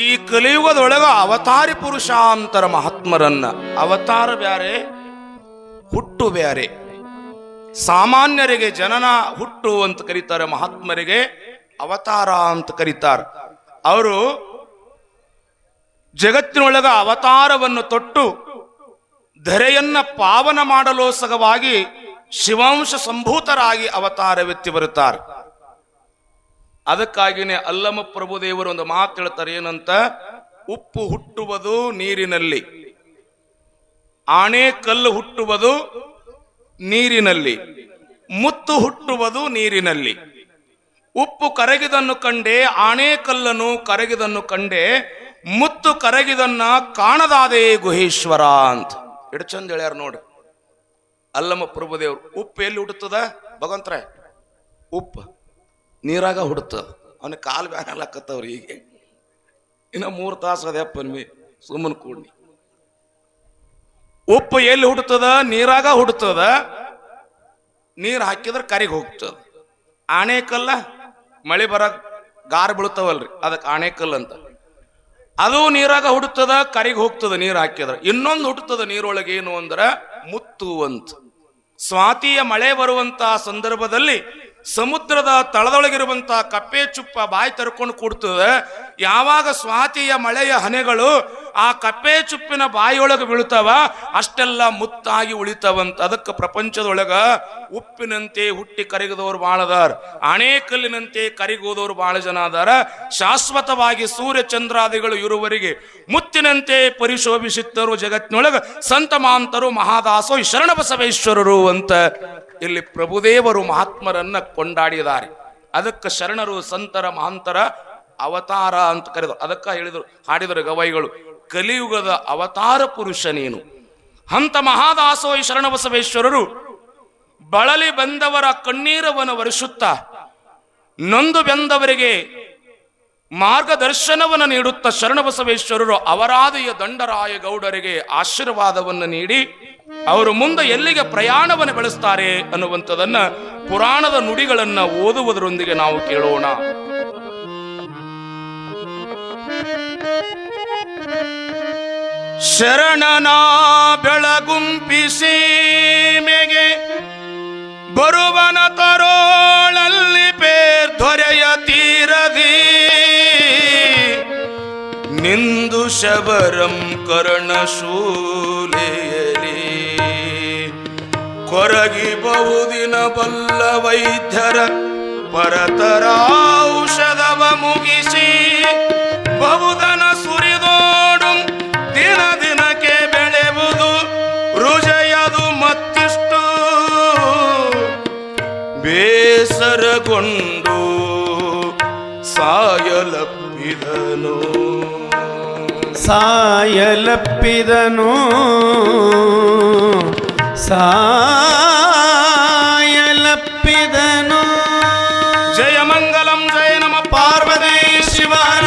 ಈ ಕಲಿಯುಗದೊಳಗ ಅವತಾರಿ ಪುರುಷಾಂತರ ಮಹಾತ್ಮರನ್ನ, ಅವತಾರ ಬ್ಯಾರೆ ಹುಟ್ಟು ಬ್ಯಾರೆ. ಸಾಮಾನ್ಯರಿಗೆ ಜನನ ಹುಟ್ಟು ಅಂತ ಕರೀತಾರೆ, ಮಹಾತ್ಮರಿಗೆ ಅವತಾರ ಅಂತ ಕರೀತಾರೆ. ಅವರು ಜಗತ್ತಿನೊಳಗ ಅವತಾರವನ್ನು ತೊಟ್ಟು ಧರೆಯನ್ನ ಪಾವನ ಮಾಡಲು ಸಗವಾಗಿ ಶಿವಾಂಶ ಸಂಭೂತರಾಗಿ ಅವತಾರವೆತ್ತಿ ಬರುತ್ತಾರೆ. ಅದಕ್ಕಾಗಿನೇ ಅಲ್ಲಮ ಪ್ರಭುದೇವರು ಒಂದು ಮಾತು ಹೇಳ್ತಾರೆ, ಏನಂತ? ಉಪ್ಪು ಹುಟ್ಟುವುದು ನೀರಿನಲ್ಲಿ, ಆಣೆ ಕಲ್ಲು ಹುಟ್ಟುವುದು ನೀರಿನಲ್ಲಿ, ಮುತ್ತು ಹುಟ್ಟುವುದು ನೀರಿನಲ್ಲಿ. ಉಪ್ಪು ಕರಗಿದನ್ನು ಕಂಡೆ, ಆಣೆ ಕಲ್ಲನ್ನು ಕರಗಿದನ್ನು ಕಂಡೆ, ಮುತ್ತು ಕರಗಿದನ್ನ ಕಾಣದಾದೆ ಗುಹೇಶ್ವರ ಅಂತ ಎಷ್ಟು ಚಂದ ಹೇಳ್ಯಾರ ನೋಡ್ರಿ ಅಲ್ಲಮ ಪ್ರಭುದೇವರು. ಉಪ್ಪು ಎಲ್ಲಿ ಹುಟ್ಟುತ್ತದ ಭಗವಂತರ? ಉಪ್ಪು ನೀರಾಗ ಹುಡುತ್ತದ. ಅವನ ಕಾಲು ಬ್ಯಾನಲ್ಲಕ್ಕತ್ತವ್ರಿ. ಹೀಗೆ ಇನ್ನ 3 ತಾಸು ಅದಪ್ಪ ಸುಮ್ಮನೆ ಕೂಡಿ. ಉಪ್ಪು ಎಲ್ಲಿ ಹುಡುತ್ತದ? ನೀರಾಗ ಹುಡುತ್ತದ. ನೀರು ಹಾಕಿದ್ರೆ ಕರಿಗೆ ಹೋಗ್ತದ. ಆಣೆಕಲ್ಲ ಮಳೆ ಬರ ಗಾರ ಬೀಳ್ತಾವಲ್ರಿ, ಅದಕ್ಕೆ ಆಣೆಕಲ್ ಅಂತ. ಅದು ನೀರಾಗ ಹುಡುತ್ತದ, ಕರಿಗೆ ಹೋಗ್ತದ ನೀರು ಹಾಕಿದ್ರೆ. ಇನ್ನೊಂದು ಹುಟ್ಟುತ್ತದ ನೀರೊಳಗೆ, ಏನು ಅಂದ್ರೆ ಮುತ್ತು ಅಂತ. ಸ್ವಾತಿಯ ಮಳೆ ಬರುವಂತಹ ಸಂದರ್ಭದಲ್ಲಿ ಸಮುದ್ರದ ತಳದೊಳಗಿರುವಂತಹ ಕಪ್ಪೆ ಚುಪ್ಪ ಬಾಯಿ ತರ್ಕೊಂಡು ಕೂಡ್ತದೆ. ಯಾವಾಗ ಸ್ವಾತಿಯ ಮಳೆಯ ಹನೆಗಳು ಆ ಕಪ್ಪೆ ಚುಪ್ಪಿನ ಬಾಯಿಯೊಳಗೆ ಬೀಳ್ತಾವ, ಅಷ್ಟೆಲ್ಲ ಮುತ್ತಾಗಿ ಉಳಿತಾವಂತ. ಅದಕ್ಕೆ ಪ್ರಪಂಚದೊಳಗ ಉಪ್ಪಿನಂತೆ ಹುಟ್ಟಿ ಕರಗಿದವರು ಬಾಳ ಅದಾರ, ಆಣೆಕಲ್ಲಿನಂತೆ ಕರಿಗೋದವರು ಬಹಳ ಜನ ಅದಾರ. ಶಾಶ್ವತವಾಗಿ ಸೂರ್ಯ ಚಂದ್ರಾದಿಗಳು ಇರುವವರೆಗೆ ಮುತ್ತಿನಂತೆ ಪರಿಶೋಭಿಸಿದ್ದರು ಜಗತ್ತಿನೊಳಗ ಸಂತ ಮಹಾಂತರು, ಮಹಾದಾಸೋ ಶರಣಬಸವೇಶ್ವರರು ಅಂತ ಇಲ್ಲಿ ಪ್ರಭುದೇವರು ಮಹಾತ್ಮರನ್ನ ಕೊಂಡಾಡಿದ್ದಾರೆ. ಅದಕ್ಕೆ ಶರಣರು, ಸಂತರ, ಮಹಾಂತರ ಅವತಾರ ಅಂತ ಕರೆದರು. ಅದಕ್ಕ ಹೇಳಿದರು, ಹಾಡಿದರು ಗವೈಗಳು, ಕಲಿಯುಗದ ಅವತಾರ ಪುರುಷ ನೀನು. ಹಂತ ಮಹಾದಾಸೋ ಶರಣಬಸವೇಶ್ವರರು ಬಳಲಿ ಬಂದವರ ಕಣ್ಣೀರವನ್ನು ವರ್ಷುತ್ತಾ, ನೊಂದು ಬೆಂದವರಿಗೆ ಮಾರ್ಗದರ್ಶನವನ್ನು ನೀಡುತ್ತಾ ಶರಣಬಸವೇಶ್ವರರು ಅವರಾದಿಯ ದಂಡರಾಯ ಗೌಡರಿಗೆ ಆಶೀರ್ವಾದವನ್ನು ನೀಡಿ ಅವರು ಮುಂದೆ ಎಲ್ಲಿಗೆ ಪ್ರಯಾಣವನ್ನು ಬೆಳೆಸ್ತಾರೆ ಅನ್ನುವಂಥದನ್ನ ಪುರಾಣದ ನುಡಿಗಳನ್ನ ಓದುವುದರೊಂದಿಗೆ ನಾವು ಕೇಳೋಣ. ಶರಣನ ಬೆಳಗುಂಪಿಸಿ ಮೇಗೆ ಬರುವನ ತರೋಳಲ್ಲಿ ಪೇರ್ ದೊರೆಯ ತೀರದಿ ನಿಂದು ಶಬರಂ ಕರ್ಣಶೂಲೆಯಲಿ ಕೊರಗಿ ಬಹುದಿನ ಬಲ್ಲ ವೈದ್ಯರ ಪರತರ ಔಷಧವ ಮುಗಿಸಿ ಬಹುದನ ಸುರಿದೋಡು ದಿನ ದಿನಕ್ಕೆ ಬೆಳೆಯುವುದು ರುಜಯದು ಮತ್ತಿಷ್ಟು ಬೇಸರಗೊಂಡು ಸಾಯಲಪ್ಪಿದನು ಸಾಯಲಪ್ಪಿದನು ಸಾಯಲಪ್ಪಿದನು. ಜಯ ಮಂಗಲಂ ಜಯ ನಮ ಪಾರ್ವತಿ ಶಿವನ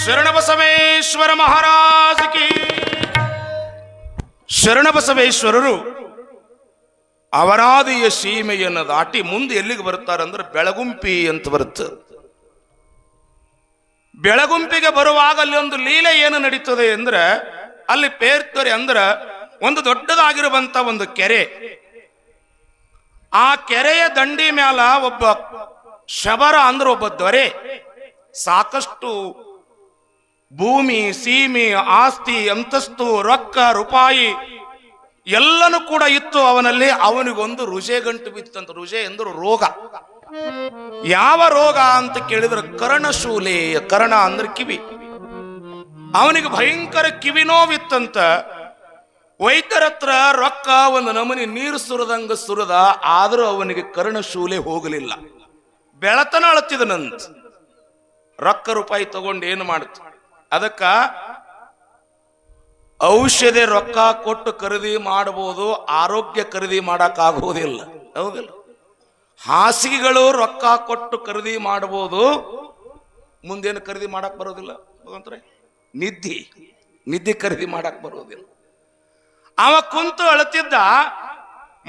ಶರಣಬಸವೇಶ್ವರ ಮಹಾರಾಜ ಕಿ. ಶರಣಬಸವೇಶ್ವರರು ಅವರಾದಿಯ ಸೀಮೆಯನ್ನು ದಾಟಿ ಮುಂದೆ ಎಲ್ಲಿಗೆ ಬರ್ತಾರಂದ್ರೆ ಬೆಳಗುಂಪಿ ಅಂತ ಬರುತ್ತೆ. ಬೆಳಗುಂಪಿಗೆ ಬರುವಾಗ ಅಲ್ಲಿ ಒಂದು ಲೀಲೆ ಏನು ನಡೀತದೆ ಅಂದ್ರೆ, ಅಲ್ಲಿ ಪೇರ್ತರೆ ಅಂದ್ರೆ ಒಂದು ದೊಡ್ಡದಾಗಿರುವಂತ ಒಂದು ಕೆರೆ. ಆ ಕೆರೆಯ ದಂಡಿ ಮ್ಯಾಲ ಒಬ್ಬ ಶಬರ ಅಂದ್ರೆ ಒಬ್ಬ ದೊರೆ ಸಾಕಷ್ಟು ಭೂಮಿ, ಸೀಮೆ, ಆಸ್ತಿ, ಅಂತಸ್ತು, ರೊಕ್ಕ, ರೂಪಾಯಿ ಎಲ್ಲನೂ ಕೂಡ ಇತ್ತು ಅವನಲ್ಲಿ. ಅವನಿಗೊಂದು ರುಜೆ ಗಂಟು ಬಿತ್ತಂತ. ರುಜೆ ಎಂದ್ರು ರೋಗ. ಯಾವ ರೋಗ ಅಂತ ಕೇಳಿದ್ರೆ ಕರ್ಣಶೂಲೆ. ಕರ್ಣ ಅಂದ್ರೆ ಕಿವಿ. ಅವನಿಗೆ ಭಯಂಕರ ಕಿವಿ ನೋವಿತ್ತಂತ. ವೈದ್ಯರ ಹತ್ರ ರೊಕ್ಕ ಒಂದು ನಮೂನಿ ನೀರು ಸುರದಂಗ ಸುರದ, ಆದರೂ ಅವನಿಗೆ ಕರ್ಣಶೂಲೆ ಹೋಗಲಿಲ್ಲ. ಬೆಳತನ ಅಳತಿದನಂತ. ರೊಕ್ಕ ರೂಪಾಯಿ ತಗೊಂಡು ಏನು ಮಾಡುತ್ತ? ಅದಕ್ಕ ಔಷಧಿ ರೊಕ್ಕ ಕೊಟ್ಟು ಖರೀದಿ ಮಾಡಬಹುದು, ಆರೋಗ್ಯ ಖರೀದಿ ಮಾಡಕ್ಕಾಗುವುದಿಲ್ಲ. ಹೌದಿಲ್ಲ? ಹಾಸಿಗೆಗಳು ರೊಕ್ಕ ಕೊಟ್ಟು ಖರೀದಿ ಮಾಡಬಹುದು, ಮುಂದೇನು ಖರೀದಿ ಮಾಡಕ್ ಬರೋದಿಲ್ಲ. ನಿದ್ದೆ ಖರೀದಿ ಮಾಡಕ್ ಬರೋದಿಲ್ಲ. ಅವ ಕುಂತು ಅಳತಿದ್ದ.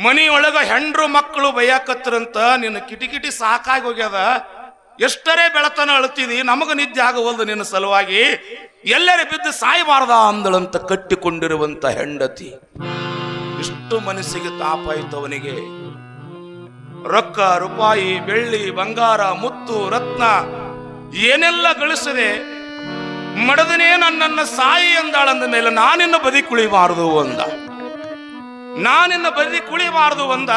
ಮನಿಯೊಳಗ ಹೆಂಡ್ರು ಮಕ್ಕಳು ಬೈಯಾಕತ್ರಂತ, ನಿನ್ನ ಕಿಟಿಕಿಟಿ ಸಾಕಾಗಿ ಹೋಗ್ಯದ, ಎಷ್ಟರೇ ಬೆಳತನ ಅಳುತ್ತಿದಿ, ನಮಗ ನಿದ್ದೆ ಆಗವಲ್ದು ನಿನ್ನ ಸಲುವಾಗಿ, ಎಲ್ಲರೇ ಬಿದ್ದು ಸಾಯಬಾರ್ದ ಅಂದಳಂತ ಕಟ್ಟಿಕೊಂಡಿರುವಂತ ಹೆಂಡತಿ. ಇಷ್ಟು ಮನಸ್ಸಿಗೆ ತಾಪಾಯಿತು ಅವನಿಗೆ. ರೊಕ್ಕ ರೂಪಾಯಿ ಬೆಳ್ಳಿ ಬಂಗಾರ ಮುತ್ತು ರತ್ನ ಏನೆಲ್ಲ ಗಳಿಸಿದೆ, ಮಡದನೇ ನನ್ನನ್ನ ಸಾಯಿ ಅಂದಾಳಂದ ಮೇಲೆ ನಾನಿನ್ನ ಬದಿ ಕುಳಿಬಾರದು ಅಂದ. ನಾನಿನ್ನ ಬದಿ ಕುಳಿಬಾರದು ಅಂದ.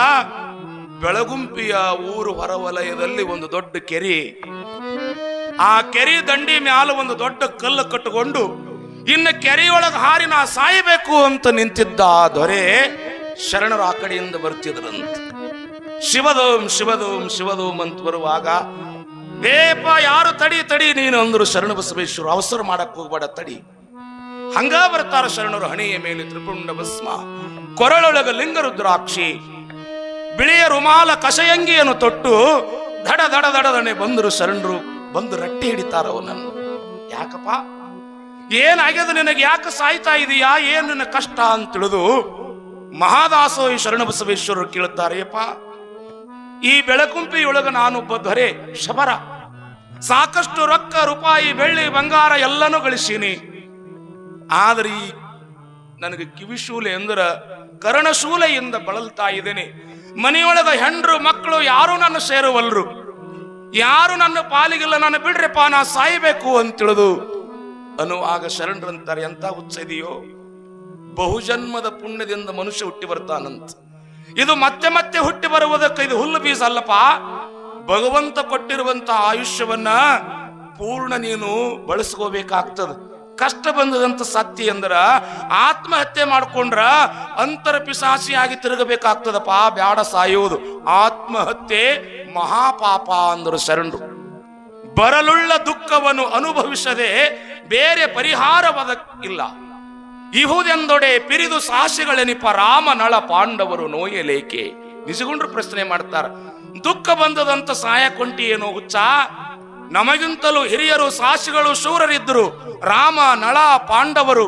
ಬೆಳಗುಂಪಿಯ ಊರು ಹೊರವಲಯದಲ್ಲಿ ಒಂದು ದೊಡ್ಡ ಕೆರೆ, ಆ ಕೆರೆ ದಂಡಿ ಮ್ಯಾಲ ಒಂದು ದೊಡ್ಡ ಕಲ್ಲು ಕಟ್ಟಿಕೊಂಡು ಇನ್ನು ಕೆರೆಯೊಳಗೆ ಹಾರಿ ನಾ ಸಾಯಬೇಕು ಅಂತ ನಿಂತಿದ್ದ ದೊರೆ ಶರಣರು ಆ ಕಡೆಯಿಂದ ಬರ್ತಿದ್ರಂತ. ಶಿವದೋಂ ಶಿವದೋಂ ಶಿವದೋಂ ಅಂತ ಬರುವಾಗ, ಏಪ ಯಾರು ತಡಿ ತಡಿ ನೀನು ಅಂದ್ರು ಶರಣ ಬಸವೇಶ್ವರ. ಅವಸರ ಮಾಡಕ್ ಹೋಗ್ಬೇಡ ತಡಿ. ಹಂಗ ಬರ್ತಾರ ಶರಣರು. ಹಣೆಯ ಮೇಲೆ ತ್ರಿಪುಂಡ ಭಸ್ಮ, ಕೊರಳೊಳಗ ಲಿಂಗರುದ್ರಾಕ್ಷಿ, ಬಿಳಿಯ ರುಮಾಲ ಕಷಯಂಗಿಯನ್ನು ತೊಟ್ಟು ದಡ ದಡ ದಡದನೆ ಬಂದರು ಶರಣರು. ಬಂದು ರಟ್ಟಿ ಹಿಡಿತಾರ ಅವನನ್ನು. ಯಾಕಪ್ಪ ಏನಾಗ್ಯದ ನಿನಗೆ, ಯಾಕೆ ಸಾಯ್ತಾ ಇದೀಯಾ, ಏನ್ ನಿನ್ನ ಕಷ್ಟ ಅಂತ ತಿಳಿದು ಮಹಾದಾಸೋಹಿ ಶರಣ ಬಸವೇಶ್ವರರು ಕೇಳುತ್ತಾರೆಯಪ್ಪ, ಈ ಬೆಳಕುಂಪಿಯೊಳಗ ನಾನೊಬ್ಬ ದೊರೆ ಶಬರ, ಸಾಕಷ್ಟು ರೊಕ್ಕ ರೂಪಾಯಿ ಬೆಳ್ಳಿ ಬಂಗಾರ ಎಲ್ಲನೂ ಗಳಿಸೀನಿ. ಆದ್ರೆ ಈ ನನಗೆ ಕಿವಿಶೂಲೆ ಅಂದ್ರ ಕರ್ಣಶೂಲೆಯಿಂದ ಬಳಲ್ತಾ ಇದ್ದೇನೆ. ಮನೆಯೊಳಗ ಹೆಂಡ್ರು ಮಕ್ಕಳು ಯಾರು ನನ್ನ ಸೇರುವಲ್ರು, ಯಾರು ನನ್ನ ಪಾಲಿಗಿಲ್ಲ, ನನ್ನ ಬಿಡ್ರಪ್ಪ ನಾ ಸಾಯಬೇಕು ಅಂತ ತಿಳಿದು ಅನ್ನುವಾಗ ಶರಣರಂತಾರೆ, ಎಂತ ಹುಚ್ಚ ಇದೆಯೋ, ಬಹುಜನ್ಮದ ಪುಣ್ಯದಿಂದ ಮನುಷ್ಯ ಹುಟ್ಟಿ ಬರ್ತಾನಂತ. ಇದು ಮತ್ತೆ ಮತ್ತೆ ಹುಟ್ಟಿ ಬರುವುದಕ್ಕೆ ಇದು ಹುಲ್ಲು ಬೀಜ ಅಲ್ಲಪ್ಪ. ಭಗವಂತ ಕೊಟ್ಟಿರುವಂತ ಆಯುಷ್ಯವನ್ನ ಪೂರ್ಣ ನೀನು ಬಳಸ್ಕೋಬೇಕಾಗ್ತದ. ಕಷ್ಟ ಬಂದದಂತ ಸತ್ಯ ಅಂದ್ರ ಆತ್ಮಹತ್ಯೆ ಮಾಡ್ಕೊಂಡ್ರ ಅಂತರ ಪಿಸಾಸಿಯಾಗಿ ತಿರುಗಬೇಕಾಗ್ತದಪ್ಪ. ಬ್ಯಾಡ ಸಾಯೋದು, ಆತ್ಮಹತ್ಯೆ ಮಹಾಪಾಪ ಅಂದರು ಶರಣರು. ಬರಲುಳ್ಳ ದುಃಖವನ್ನು ಅನುಭವಿಸದೆ ಬೇರೆ ಪರಿಹಾರವದಕ್ಕಿಲ್ಲ. ಇಹುದೆಂದೊಡೆ ಪಿರಿದು ಸಾಸಿಗಳೆನಿಪ ರಾಮ ನಳ ಪಾಂಡವರು ನೋಯಲೇಕೆ. ನಿಜಗೊಂಡ್ರು ಪ್ರಶ್ನೆ ಮಾಡ್ತಾರ, ದುಃಖ ಬಂದದಂತ ಸಾಯ ಕೊಂಟಿ ಏನೋ ಹುಚ್ಚ, ನಮಗಿಂತಲೂ ಹಿರಿಯರು ಸಾಸಿಗಳು ಶೂರರಿದ್ದರು, ರಾಮ ನಳ ಪಾಂಡವರು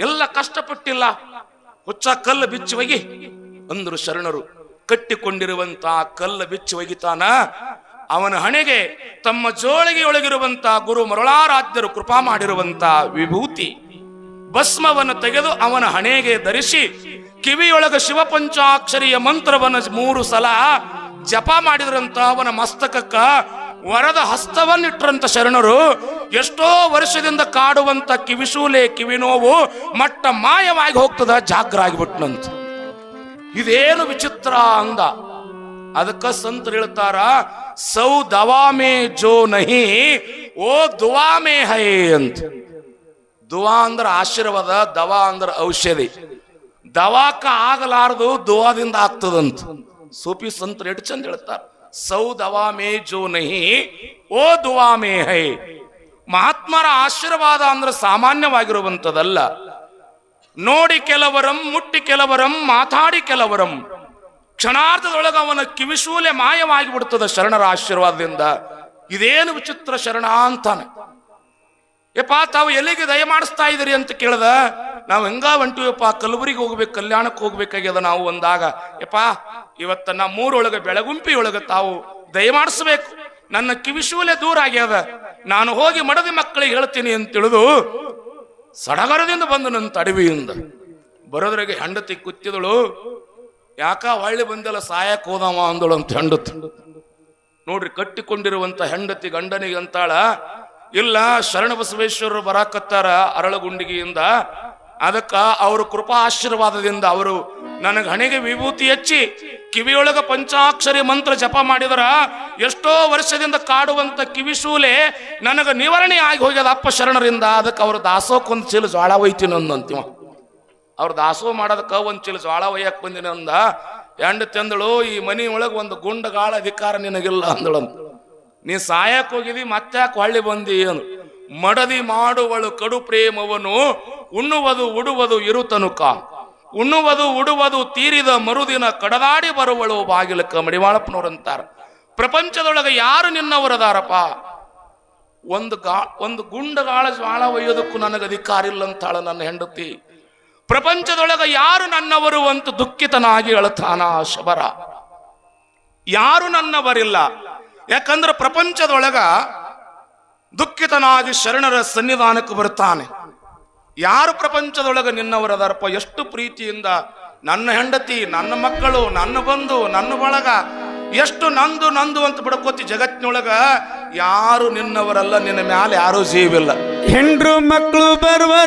ಎಲ್ಲ ಕಷ್ಟಪಟ್ಟಿಲ್ಲ, ಹುಚ್ಚ ಕಲ್ಲು ಬಿಚ್ಚಿ ಒಗಿ ಅಂದ್ರು ಶರಣರು. ಕಟ್ಟಿಕೊಂಡಿರುವಂತ ಕಲ್ಲು ಬಿಚ್ಚಿ ಒಗಿತಾನ. ಅವನ ಹಣೆಗೆ ತಮ್ಮ ಜೋಳಿಗೆ ಒಳಗಿರುವಂತ ಗುರು ಮರುಳಾರಾಧ್ಯರು ಕೃಪಾ ಮಾಡಿರುವಂತ ವಿಭೂತಿ ಭಸ್ಮವನ್ನು ತೆಗೆದು ಅವನ ಹಣೆಗೆ ಧರಿಸಿ ಕಿವಿಯೊಳಗ ಶಿವಪಂಚಾಕ್ಷರಿಯ ಮಂತ್ರವನ್ನು 3 ಸಲ ಜಪ ಮಾಡಿದ್ರಂತ. ಅವನ ಮಸ್ತಕಕ್ಕ ವರದ ಹಸ್ತವನ್ನಿಟ್ರಂತ ಶರಣರು. ಎಷ್ಟೋ ವರ್ಷದಿಂದ ಕಾಡುವಂತ ಕಿವಿಶೂಲೆ ಕಿವಿನೋವು ಮಟ್ಟ ಮಾಯವಾಗಿ ಹೋಗ್ತದ, ಜಾಗ್ರ ಆಗಿಬಿಟ್ನಂತ. ಇದೇನು ವಿಚಿತ್ರ ಅಂದ. ಅದಕ್ಕ ಸಂತರು ಹೇಳ್ತಾರ, ಸೌ ದವಾಮೇ ಜೋ ನಹಿ ಓ ದುವಾಮೇ ಹೈ ಅಂತ. ದುವಾ ಅಂದ್ರ ಆಶೀರ್ವಾದ, ದವಾ ಅಂದ್ರ ಔಷಧಿ. ದವಾಕ ಆಗಲಾರದು ದುವಾದಿಂದ ಆಗ್ತದಂತ. ಸೂಫಿ ಸಂತರು ಎಷ್ಟು ಚಂದ ಹೇಳ್ತಾರ, ಸೌ ದವಾ ಮೇ ಜೋ ನಹಿ ಓ ದುವಾ ಮೇ ಹೈ. ಮಹಾತ್ಮರ ಆಶೀರ್ವಾದ ಅಂದ್ರೆ ಸಾಮಾನ್ಯವಾಗಿರುವಂತದಲ್ಲ. ನೋಡಿ ಕೆಲವರಂ, ಮುಟ್ಟಿ ಕೆಲವರಂ, ಮಾತಾಡಿ ಕೆಲವರಂ, ಕ್ಷಣಾರ್ಧದೊಳಗ ಅವನ ಕಿವಿಶೂಲೆ ಮಾಯವಾಗಿ ಬಿಡ್ತದ ಶರಣರ ಆಶೀರ್ವಾದದಿಂದ. ಇದೇನು ವಿಚಿತ್ರ ಶರಣ ಅಂತಾನೆ. ಯಪ್ಪ ತಾವು ಎಲ್ಲಿಗೆ ದಯ ಮಾಡಿಸ್ತಾ ಇದ್ದೀರಿ ಅಂತ ಕೇಳ್ದ. ನಾವು ಹೆಂಗ ಹೊಂಟಿವಪ್ಪ, ಕಲಬುರಿಗೆ ಹೋಗ್ಬೇಕು, ಕಲ್ಯಾಣಕ್ಕೆ ಹೋಗ್ಬೇಕಾಗ್ಯದ ನಾವು ಅಂದಾಗ, ಯಪ್ಪ ಇವತ್ತ ನಮ್ಮೂರೊಳಗೆ ಬೆಳಗುಂಪಿಯೊಳಗೆ ತಾವು ದಯ ಮಾಡಿಸ್ಬೇಕು, ನನ್ನ ಕಿವಿಶೂಲೆ ದೂರ ಆಗ್ಯದ, ನಾನು ಹೋಗಿ ಮಡದಿ ಮಕ್ಕಳಿಗೆ ಹೇಳ್ತೀನಿ ಅಂತ ತಿಳಿದು ಸಡಗರದಿಂದ ಬಂದು ನನ್ನ ಅಡವಿಯಿಂದ ಬರೋದ್ರಾಗೆ ಹೆಂಡತಿ ಕುತ್ತಿದಳು. ಯಾಕ ಹೊಳ್ಳಿ ಬಂದೆಲ್ಲ ಸಾಯಕ್ ಹೋದವ ಅಂದಳು ಅಂತ ಹೆಂಡತಿ. ನೋಡ್ರಿ, ಕಟ್ಟಿಕೊಂಡಿರುವಂತ ಹೆಂಡತಿ ಗಂಡನಿಗೆ ಅಂತಾಳ, ಇಲ್ಲ ಶರಣ ಬಸವೇಶ್ವರರು ಬರಾಕತ್ತಾರ ಅರಳಗುಂಡಿಗೆಯಿಂದ, ಅದಕ್ಕ ಅವರು ಕೃಪಾ ಆಶೀರ್ವಾದದಿಂದ ಅವರು ನನಗೆ ಹಣೆಗೆ ವಿಭೂತಿ ಹಚ್ಚಿ ಕಿವಿಯೊಳಗ ಪಂಚಾಕ್ಷರಿ ಮಂತ್ರ ಜಪ ಮಾಡಿದರ ಎಷ್ಟೋ ವರ್ಷದಿಂದ ಕಾಡುವಂತ ಕಿವಿಶೂಲೆ ನನಗ ನಿವಾರಣೆ ಆಗಿ ಹೋಗ್ಯದ ಅಪ್ಪ ಶರಣರಿಂದ. ಅದಕ್ಕೆ ಅವ್ರ ದಾಸೋಕ್ಕೊಂದು ಚೀಲ ಜ್ವಾಳ ಒಯ್ತೀನಿ ಅಂದಂತಿವ. ಅವ್ರ ದಾಸೋ ಮಾಡೋದಕ್ಕ ಒಂದ್ ಚೀಲ ಜ್ವಾಳ ಒಯ್ಯಕ್ ಬಂದಿನ ಅಂದ. ಹೆಂಡತಿ ಅಂದಳು, ಈ ಮನಿ ಒಳಗೆ ಒಂದು ಗುಂಡಗಾಳ ಅಧಿಕಾರ ನಿನಗಿಲ್ಲ ಅಂದಳಂತ. ನೀ ಸಾಯಕ್ ಹೋಗಿದಿ, ಮತ್ತ್ಯಾಕೆ ಹೊಳ್ಳಿ ಬಂದಿ ಏನು. ಮಡದಿ ಮಾಡುವಳು ಕಡು ಪ್ರೇಮವನು, ಉಣ್ಣುವುದು ಉಡುವುದು ಇರುತನುಕ, ಉಣ್ಣುವುದು ಉಡುವುದು ತೀರಿದ ಮರುದಿನ ಕಡದಾಡಿ ಬರುವಳು ಬಾಗಿಲಕ್ಕ. ಮಡಿವಾಳಪ್ಪನವ್ರಂತಾರ, ಪ್ರಪಂಚದೊಳಗೆ ಯಾರು ನಿನ್ನವರದಾರಪ್ಪ, ಒಂದು ಗುಂಡಗಾಳ ಜ್ವಾಳ ಒಯ್ಯೋದಕ್ಕೂ ನನಗೆ ಅಧಿಕಾರ ಇಲ್ಲ ಅಂತಾಳ ನನ್ನ ಹೆಂಡತಿ. ಪ್ರಪಂಚದೊಳಗೆ ಯಾರು ನನ್ನವರು ಅಂತ ದುಃಖಿತನಾಗಿ ಅಳತಾನ ಶಬರ. ಯಾರು ನನ್ನವರಿಲ್ಲ, ಯಾಕಂದ್ರೆ ಪ್ರಪಂಚದೊಳಗ ದುಃಖಿತನಾಗಿ ಶರಣರ ಸನ್ನಿಧಾನಕ್ಕೆ ಬರ್ತಾನೆ. ಯಾರು ಪ್ರಪಂಚದೊಳಗ ನಿನ್ನವರದಾರಪ್ಪ, ಎಷ್ಟು ಪ್ರೀತಿಯಿಂದ ನನ್ನ ಹೆಂಡತಿ, ನನ್ನ ಮಕ್ಕಳು, ನನ್ನ ಬಂಧು, ನನ್ನ ಬಳಗ, ಎಷ್ಟು ನಂದು ನಂದು ಅಂತ ಬಿಡ್ಕೋತಿ. ಜಗತ್ತಿನೊಳಗ ಯಾರು ನಿನ್ನವರಲ್ಲ, ನಿನ್ನ ಮ್ಯಾಲೆ ಯಾರೂ ಜೀವಿಲ್ಲ. ಹೆಂಡ್ರು ಮಕ್ಕಳು ಬರುವರು